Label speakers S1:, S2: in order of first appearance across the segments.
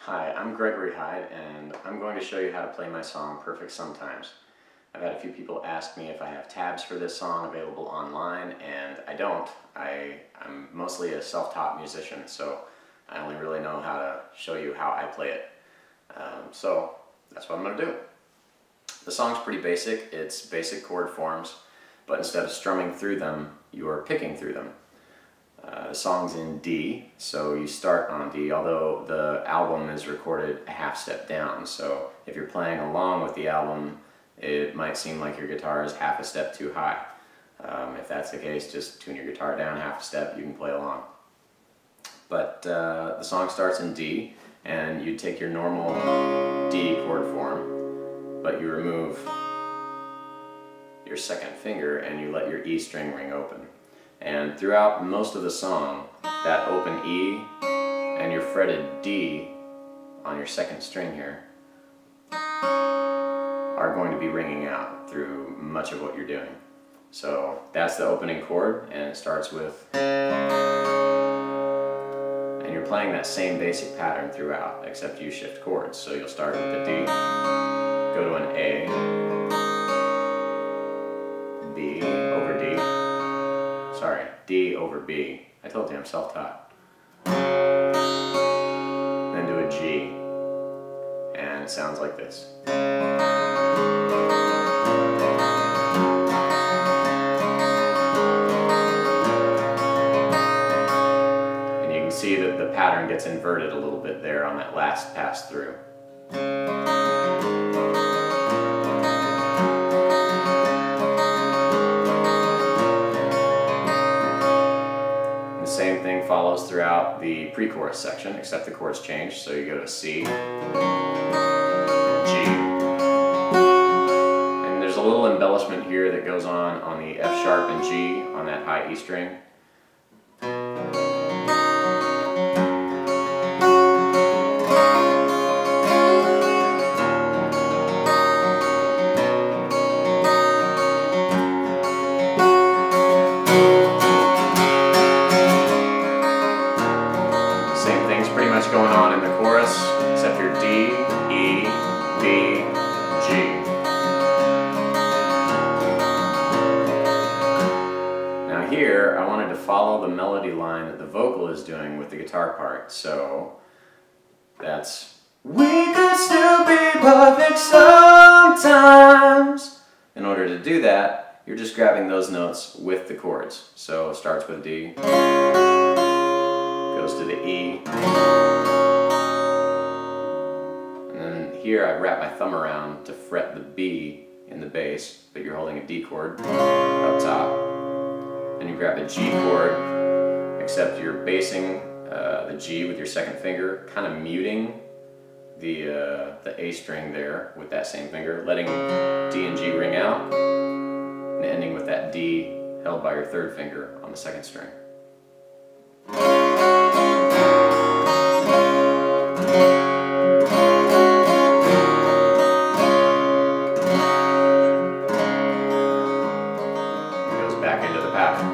S1: Hi, I'm Gregory Hyde, and I'm going to show you how to play my song Perfect Sometimes. I've had a few people ask me if I have tabs for this song available online, and I don't. I'm mostly a self-taught musician, so I only really know how to show you how I play it. So that's what I'm going to do. The song's pretty basic. It's basic chord forms, but instead of strumming through them, you're picking through them. The song's in D, so you start on D, although the album is recorded a half step down, so if you're playing along with the album, it might seem like your guitar is half a step too high. If that's the case, just tune your guitar down half a step, you can play along. But the song starts in D, and you take your normal D chord form, but you remove your second finger and you let your E string ring open. And throughout most of the song, that open E and your fretted D on your second string here are going to be ringing out through much of what you're doing. So that's the opening chord, and it starts with, and you're playing that same basic pattern throughout, except you shift chords. So you'll start with the D, go to an A, B over D, sorry, D over B. I told you I'm self-taught. Then do a G, and it sounds like this. And you can see that the pattern gets inverted a little bit there on that last pass through. Same thing follows throughout the pre-chorus section, except the chords change. So you go to C, G, and there's a little embellishment here that goes on the F sharp and G on that high E string. Pretty much going on in the chorus, except your D, E, B, G. Now here, I wanted to follow the melody line that the vocal is doing with the guitar part, so that's "We could still be perfect sometimes." In order to do that, you're just grabbing those notes with the chords. So it starts with D, goes to the E, and then here I wrap my thumb around to fret the B in the bass, but you're holding a D chord up top. Then you grab a G chord, except you're basing the G with your second finger, kind of muting the A string there with that same finger, letting D and G ring out, and ending with that D held by your third finger on the second string. Back into the pattern.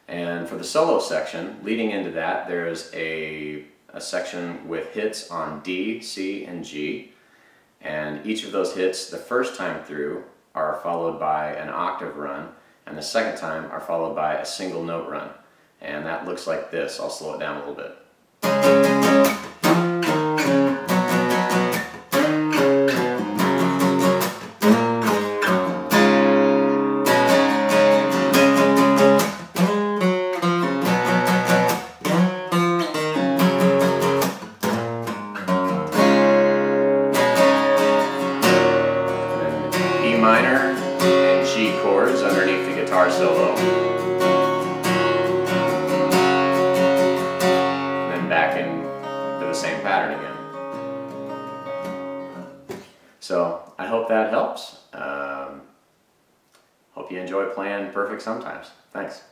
S1: And for the solo section, leading into that, there's a section with hits on D, C, and G. And each of those hits, the first time through, are followed by an octave run, and the second time are followed by a single note run. And that looks like this. I'll slow it down a little bit. Minor and G chords underneath the guitar solo. And then back into the same pattern again. So I hope that helps. Hope you enjoy playing Perfect Sometimes. Thanks.